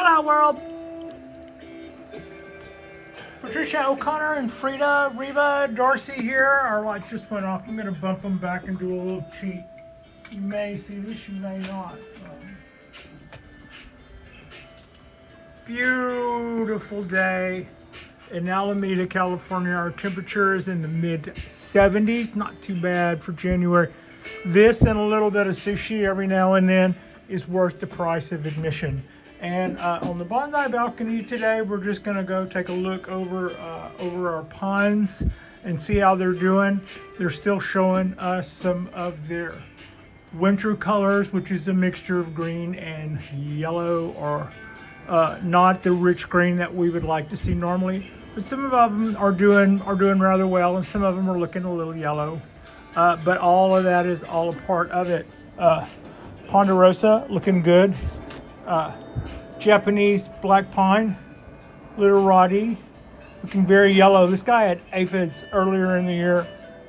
Hello, world. Patricia, O'Connor, and Frida, Reba, Darcy here. Our lights just went off. I'm going to bump them back and do a little cheat. You may see this, you may not. Beautiful day in Alameda, California. Our temperature is in the mid 70s. Not too bad for January. This and a little bit of sushi every now and then is worth the price of admission. And on the Bonsai balcony today, we're just going to go take a look over our ponds and see how they're doing. They're still showing us some of their winter colors, which is a mixture of green and yellow, or not the rich green that we would like to see normally. But some of them are doing rather well, and some of them are looking a little yellow. But all of that is all a part of it. Ponderosa looking good. Japanese black pine, literati, looking very yellow. This guy had aphids earlier in the year,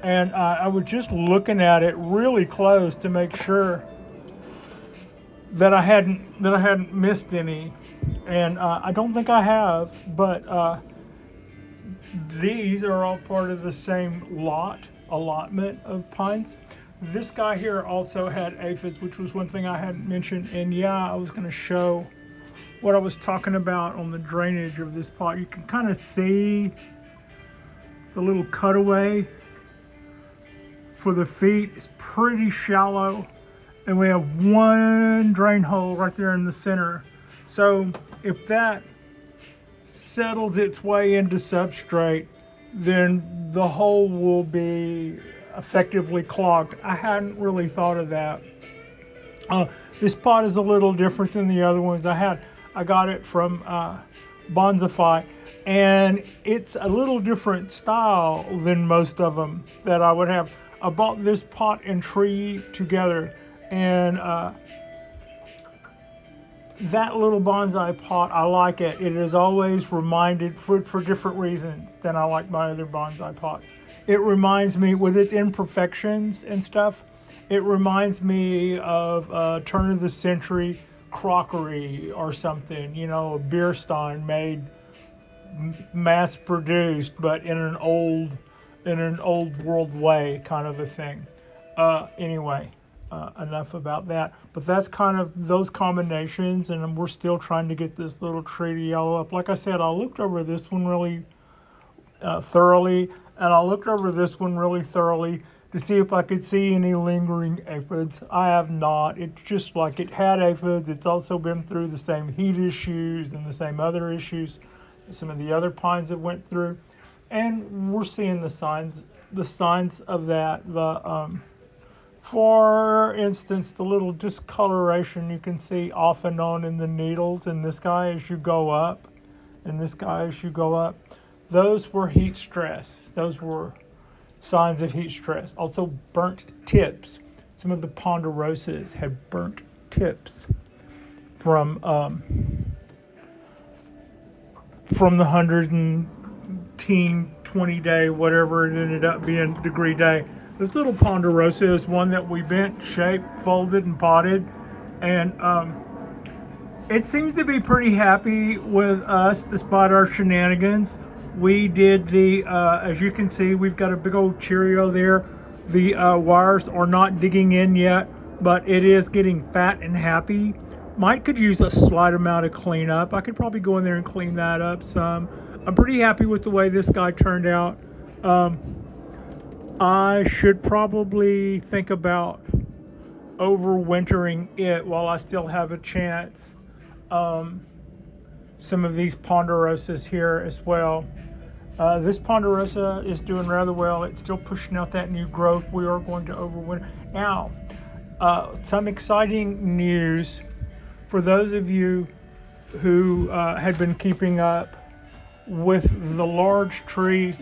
and I was just looking at it really close to make sure that I hadn't missed any, and I don't think I have. But these are all part of the same allotment of pines. This guy here also had aphids, which was one thing I hadn't mentioned. And yeah, I was going to show what I was talking about on the drainage of this pot. You can kind of see the little cutaway for the feet. It's pretty shallow, and we have one drain hole right there in the center. So if that settles its way into substrate, then the hole will be effectively clogged. I hadn't really thought of that. This pot is a little different than the other ones. I got it from Bonsai, and it's a little different style than most of them that I would have. I bought this pot and tree together, and that little bonsai pot, I like it. It is always reminded, for different reasons than I like my other bonsai pots. It reminds me, with its imperfections and stuff, it reminds me of turn of the century crockery or something, a beer stein made mass produced, but in an old world way kind of a thing. Anyway, enough about that. But that's kind of those combinations, and we're still trying to get this little tree to yellow up. Like I said, I looked over this one really thoroughly, and I looked over this one really thoroughly to see if I could see any lingering aphids. I have not. It's just like it had aphids. It's also been through the same heat issues and the same other issues that some of the other pines have went through. And we're seeing the signs of that. For instance, the little discoloration you can see off and on in the needles in this guy as you go up, and this guy as you go up. Those were heat stress. Those were signs of heat stress. Also burnt tips. Some of the ponderosas had burnt tips from the 120 day, whatever it ended up being, degree day. This little ponderosa is one that we bent, shaped, folded, and potted, and it seems to be pretty happy with us despite our shenanigans. We did as you can see, we've got a big old Cheerio there. The wires are not digging in yet, but it is getting fat and happy. Might could use a slight amount of cleanup. I could probably go in there and clean that up some. I'm pretty happy with the way this guy turned out. I should probably think about overwintering it while I still have a chance. Some of these ponderosas here as well. This ponderosa is doing rather well. It's still pushing out that new growth. We are going to overwinter. Now, some exciting news for those of you who had been keeping up with the large tree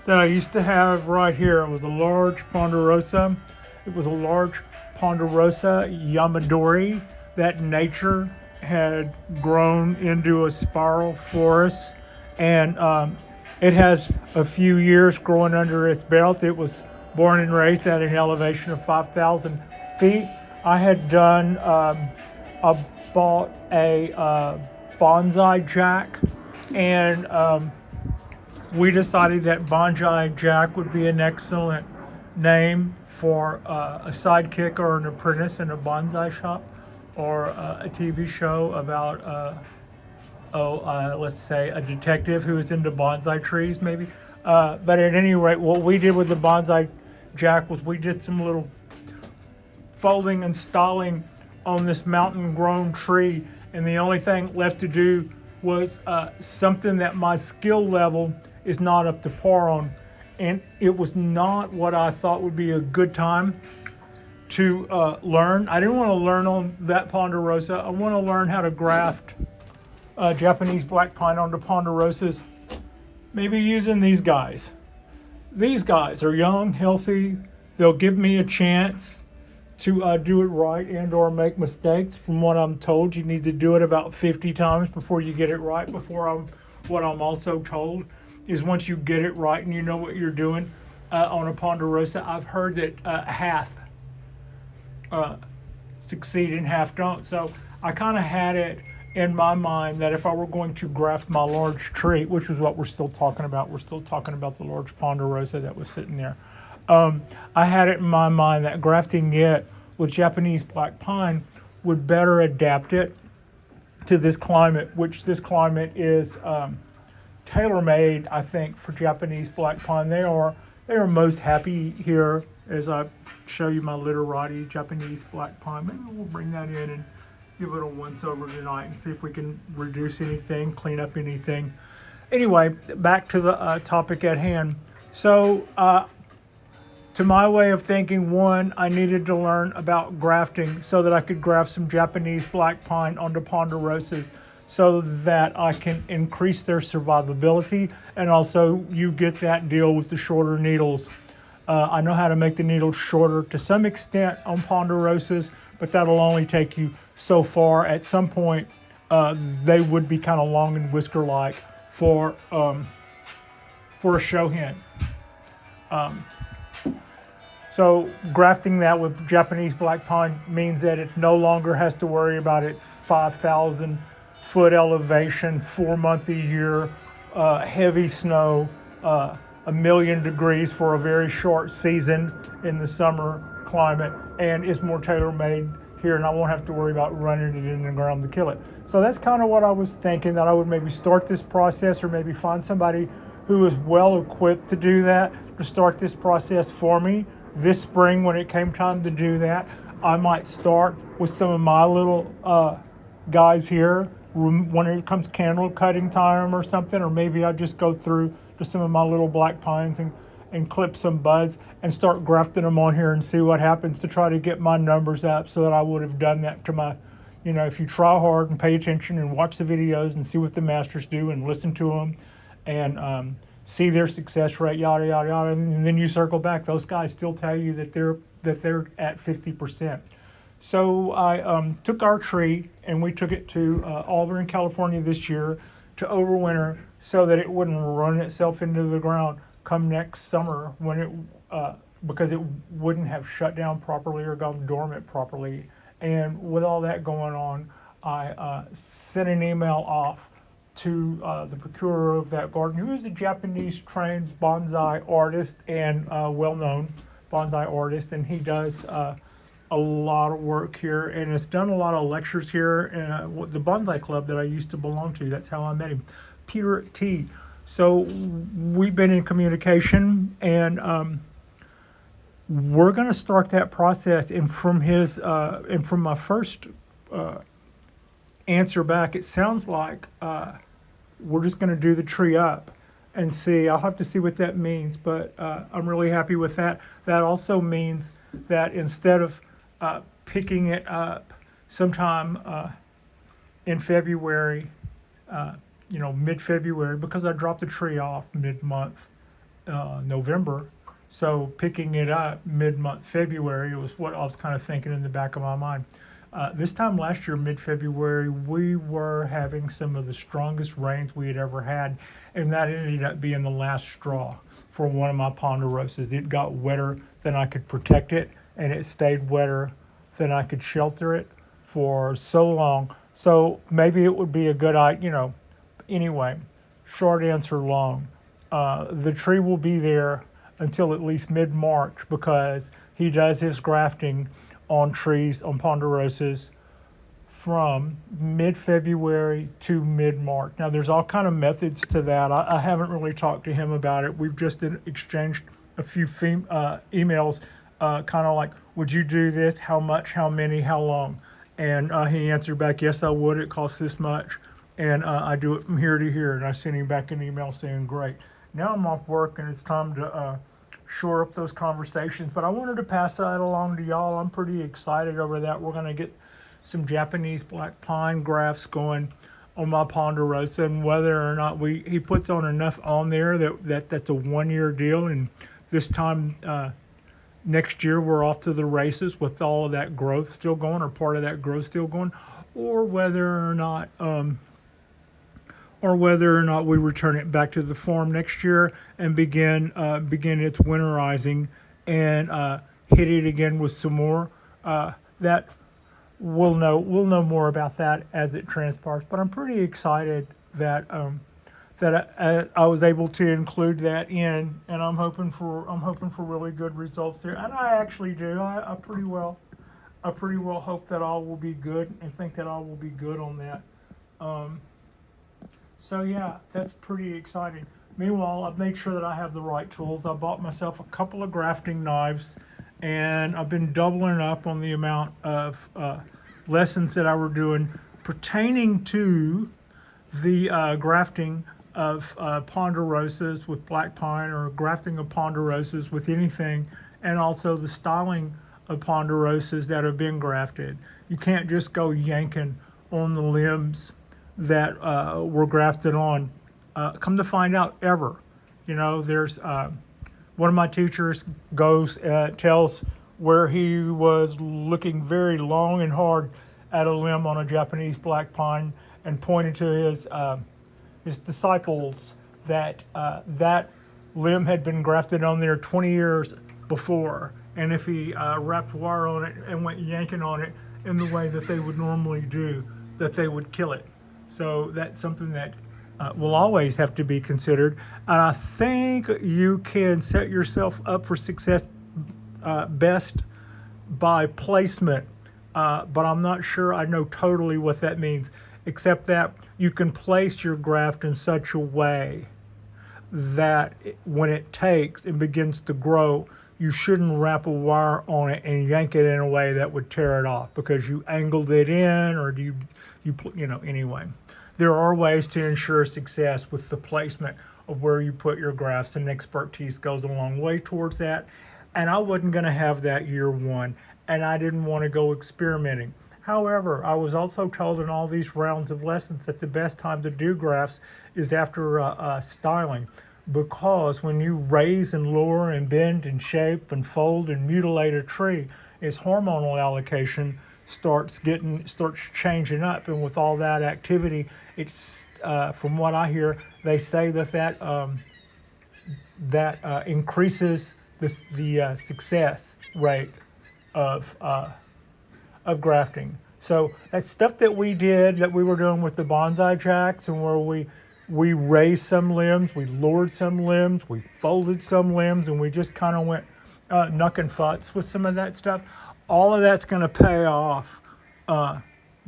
that I used to have right here. It was a large ponderosa. It was a large ponderosa Yamadori that nature had grown into a spiral forest, and it has a few years growing under its belt. It was born and raised at an elevation of 5,000 feet. I had done, I bought a Bonsai Jack, and we decided that Bonsai Jack would be an excellent name for a sidekick or an apprentice in a bonsai shop, or a TV show about, let's say, a detective who is into bonsai trees, maybe. But at any rate, what we did with the Bonsai Jack was we did some little folding and stalling on this mountain grown tree, and the only thing left to do was something that my skill level is not up to par on, and it was not what I thought would be a good time to learn. I didn't want to learn on that Ponderosa. I want to learn how to graft Japanese black pine onto Ponderosas, maybe using these guys. These guys are young, healthy. They'll give me a chance to do it right and or make mistakes. From what I'm told, you need to do it about 50 times before you get it right. What I'm also told is once you get it right and you know what you're doing on a Ponderosa, I've heard that half succeed and half don't. So I kind of had it in my mind that if I were going to graft my large tree, which is what we're still talking about, we're still talking about the large Ponderosa that was sitting there. I had it in my mind that grafting it with Japanese black pine would better adapt it to this climate, which this climate is tailor-made, I think, for Japanese black pine. They are most happy here. As I show you my literati Japanese black pine, maybe we'll bring that in and give it a once over tonight and see if we can reduce anything, clean up anything. Anyway, back to the topic at hand. So, to my way of thinking, one, I needed to learn about grafting so that I could graft some Japanese black pine onto Ponderosas so that I can increase their survivability, and also you get that deal with the shorter needles. I know how to make the needles shorter to some extent on Ponderosas, but that'll only take you so far. At some point, they would be kind of long and whisker-like for a show hen. So grafting that with Japanese black pine means that it no longer has to worry about its 5,000 foot elevation, 4 month a year, heavy snow, 1,000,000 degrees for a very short season in the summer climate, and it's more tailor-made here, and I won't have to worry about running it in the ground to kill it. So that's kind of what I was thinking, that I would maybe start this process, or maybe find somebody who is well equipped to do that, to start this process for me. This spring, when it came time to do that, I might start with some of my little guys here when it comes candle cutting time or something, or maybe I just go through to some of my little black pines and clip some buds and start grafting them on here and see what happens, to try to get my numbers up, so that I would have done that to my, if you try hard and pay attention and watch the videos and see what the masters do and listen to them and see their success rate, yada, yada, yada, and then you circle back. Those guys still tell you that they're at 50%. So I took our tree and we took it to Auburn, California this year to overwinter, so that it wouldn't run itself into the ground come next summer when it because it wouldn't have shut down properly or gone dormant properly. And with all that going on, I sent an email off to the procurer of that garden, who is a Japanese trained bonsai artist and well-known bonsai artist, and he does a lot of work here and has done a lot of lectures here in the bonsai club that I used to belong to. That's how I met him, Peter T. So we've been in communication, and we're going to start that process. And from my first answer back, it sounds like we're just going to do the tree up and see. I'll have to see what that means, but I'm really happy with that. That also means that instead of picking it up sometime in February, mid-February, because I dropped the tree off mid-month November, so picking it up mid-month February was what I was kind of thinking in the back of my mind. This time last year, mid-February, we were having some of the strongest rains we had ever had, and that ended up being the last straw for one of my Ponderosas. It got wetter than I could protect it, and it stayed wetter than I could shelter it for so long. So maybe it would be a good idea. Anyway, short answer long. The tree will be there until at least mid-March because he does his grafting on trees, on ponderosas, from mid-February to mid-March. Now, there's all kind of methods to that. I haven't really talked to him about it. We've just exchanged a few emails, kind of like, would you do this? How much? How many? How long? And he answered back, yes, I would. It costs this much. And I do it from here to here. And I sent him back an email saying, great. Now I'm off work and it's time to shore up those conversations. But I wanted to pass that along to y'all. I'm pretty excited over that. We're going to get some Japanese black pine grafts going on my ponderosa, and whether or not he puts on enough on there that's a 1-year deal, and this time next year we're off to the races with all of that growth still going, or part of that growth still going, or whether or not we return it back to the farm next year and begin its winterizing and hit it again with some more. That we'll know more about that as it transpires. But I'm pretty excited that I was able to include that in, and I'm hoping for really good results there. And I actually do. I pretty well hope that all will be good and think that all will be good on that. So yeah, that's pretty exciting. Meanwhile, I've made sure that I have the right tools. I bought myself a couple of grafting knives, and I've been doubling up on the amount of lessons that I were doing pertaining to the grafting of ponderosas with black pine, or grafting of ponderosas with anything, and also the styling of ponderosas that have been grafted. You can't just go yanking on the limbs that were grafted on. Come to find out, ever. There's one of my teachers tells where he was looking very long and hard at a limb on a Japanese black pine and pointed to his disciples that that limb had been grafted on there 20 years before. And if he wrapped wire on it and went yanking on it in the way that they would normally do, that they would kill it. So that's something that will always have to be considered. And I think you can set yourself up for success best by placement, but I'm not sure I know totally what that means, except that you can place your graft in such a way that when it takes and begins to grow, you shouldn't wrap a wire on it and yank it in a way that would tear it off because you angled it in, or anyway. There are ways to ensure success with the placement of where you put your grafts, and expertise goes a long way towards that. And I wasn't going to have that year one, and I didn't want to go experimenting. However, I was also told in all these rounds of lessons that the best time to do grafts is after styling, because when you raise and lower and bend and shape and fold and mutilate a tree, its hormonal allocation starts changing up, and with all that activity, it's from what I hear, they say that increases the success rate of grafting. So that's stuff that we were doing with the bonsai jacks, and where we raised some limbs, we lowered some limbs, we folded some limbs, and we just kind of went knuck and futz with some of that stuff. All of that's going to pay off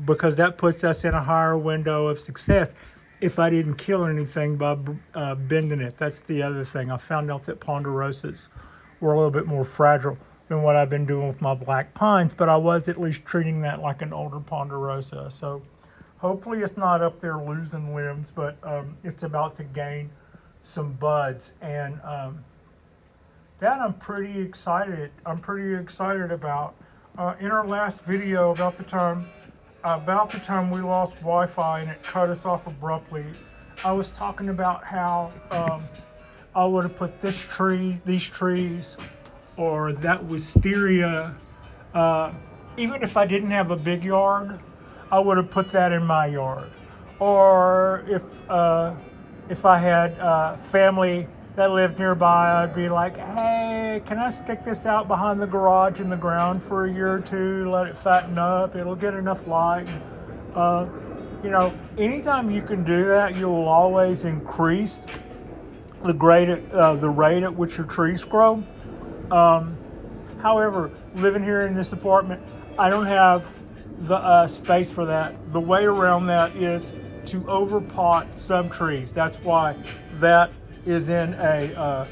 because that puts us in a higher window of success if I didn't kill anything by bending it. That's the other thing. I found out that ponderosas were a little bit more fragile than what I've been doing with my black pines, but I was at least treating that like an older ponderosa. So hopefully it's not up there losing limbs, but it's about to gain some buds, and that I'm pretty excited about. In our last video, about the time we lost Wi-Fi and it cut us off abruptly, I was talking about how I would have put these trees, or that wisteria, even if I didn't have a big yard, I would have put that in my yard. Or if I had family that lived nearby, I'd be like, hey, can I stick this out behind the garage in the ground for a year or two, let it fatten up, it'll get enough light. Uh, Anytime you can do that, you will always increase the rate at which your trees grow. However, living here in this apartment, I don't have the space for that. The way around that is to overpot some trees. That's why that is in a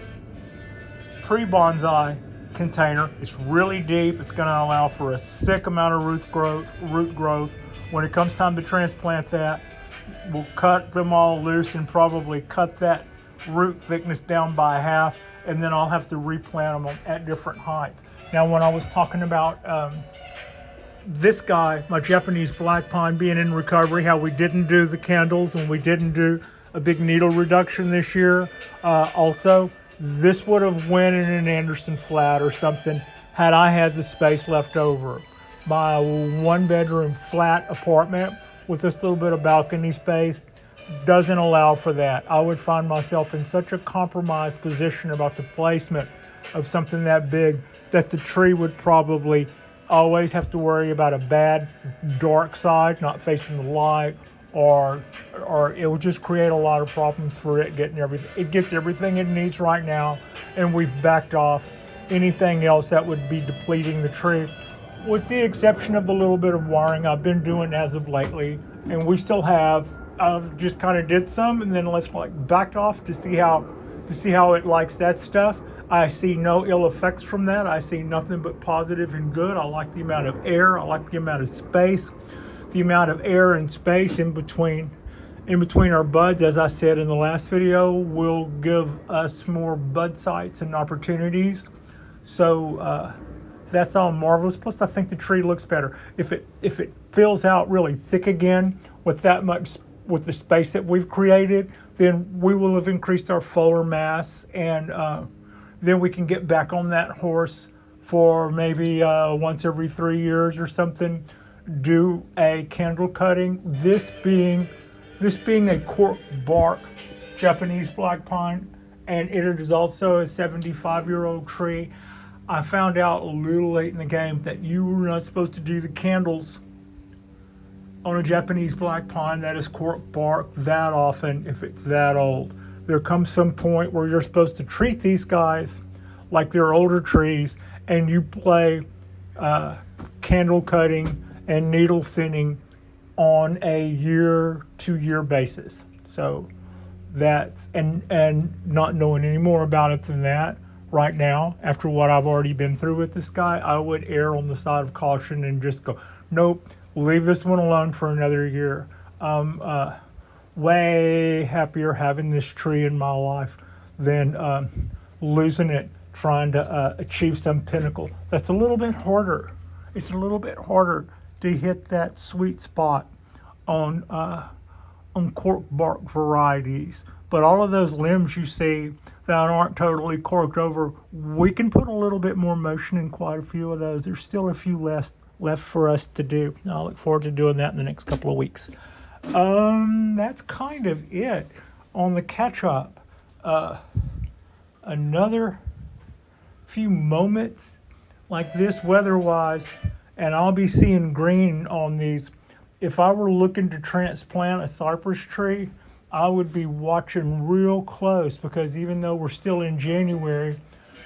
pre-bonsai container. It's really deep. It's going to allow for a sick amount of root growth. When it comes time to transplant that, we'll cut them all loose and probably cut that root thickness down by half, and then I'll have to replant them at different heights. Now, when I was talking about this guy, my Japanese black pine, being in recovery, how we didn't do the candles and we didn't do a big needle reduction this year. Also, this would have went in an Anderson flat or something had I had the space left over. My 1-bedroom flat apartment with this little bit of balcony space doesn't allow for that. I would find myself in such a compromised position about the placement of something that big that the tree would probably always have to worry about a bad dark side, not facing the light, or it would just create a lot of problems for it getting everything. It gets everything it needs right now, and we've backed off anything else that would be depleting the tree, with the exception of the little bit of wiring I've been doing as of lately. And we still have, I've just kind of did some and then backed off to see how it likes that stuff. I see no ill effects from that. I see nothing but positive and good. I like the amount of air. I like the amount of space. The amount of air and space in between our buds, as I said in the last video, will give us more bud sites and opportunities. So that's all marvelous. Plus, I think the tree looks better if it fills out really thick again with the space that we've created. Then we will have increased our foliar mass, and then we can get back on that horse for maybe once every 3 years or something. Do a candle cutting. This being a cork bark Japanese black pine, and it is also a 75-year-old tree. I found out a little late in the game that you were not supposed to do the candles on a Japanese black pine that is cork bark that often if it's that old. There comes some point where you're supposed to treat these guys like they're older trees, and you play candle cutting and needle thinning on a 2-year basis. So that's, and not knowing any more about it than that right now, after what I've already been through with this guy, I would err on the side of caution and just go, nope, leave this one alone for another year. I'm way happier having this tree in my life than losing it trying to achieve some pinnacle. That's a little bit harder. It's a little bit harder to hit that sweet spot on cork bark varieties. But all of those limbs you see that aren't totally corked over, we can put a little bit more motion in quite a few of those. There's still a few left for us to do. I look forward to doing that in the next couple of weeks. That's kind of it on the catch-up. Another few moments like this weather-wise, and I'll be seeing green on these. If I were looking to transplant a cypress tree, I would be watching real close, because even though we're still in January,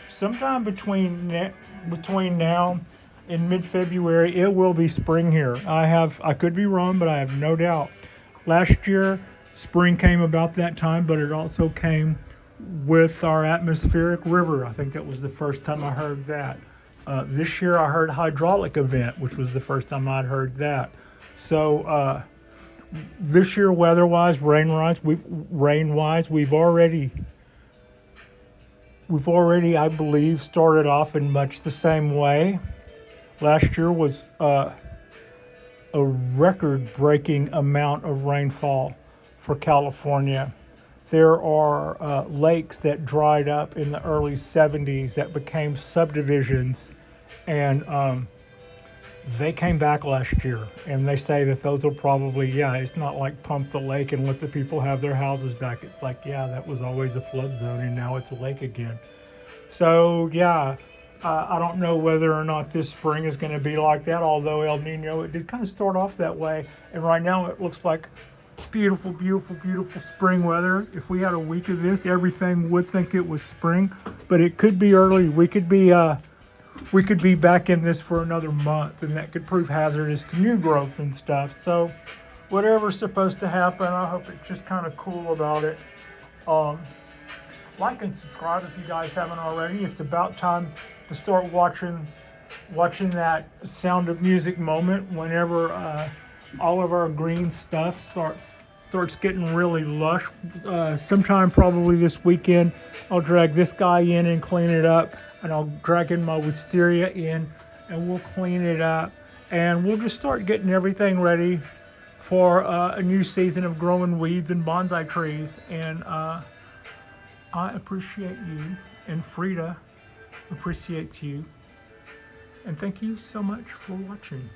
sometime between now and mid-February, it will be spring here. I could be wrong, but I have no doubt. Last year, spring came about that time, but it also came with our atmospheric river. I think that was the first time I heard that. This year I heard hydraulic event, which was the first time I'd heard that. So this year, weather-wise, rain-wise, we've already, I believe, started off in much the same way. Last year was a record-breaking amount of rainfall for California. There are lakes that dried up in the early 70s that became subdivisions, and They came back last year, and they say that those will probably, yeah, it's not like pump the lake and let the people have their houses back. It's like, yeah, that was always a flood zone, and now it's a lake again. So, yeah, I don't know whether or not this spring is going to be like that, although El Nino, it did kind of start off that way. And right now it looks like beautiful, beautiful, beautiful spring weather. If we had a week of this, everything would think it was spring, but it could be early. We could be back in this for another month, and that could prove hazardous to new growth and stuff. So whatever's supposed to happen, I hope it's just kind of cool about it. Um, like and subscribe if you guys haven't already. It's about time to start watching that Sound of Music moment whenever all of our green stuff starts getting really lush. Sometime probably this weekend, I'll drag this guy in and clean it up, and I'll drag in my wisteria in, and we'll clean it up, and we'll just start getting everything ready for a new season of growing weeds and bonsai trees. And I appreciate you, and Frida appreciates you, and thank you so much for watching.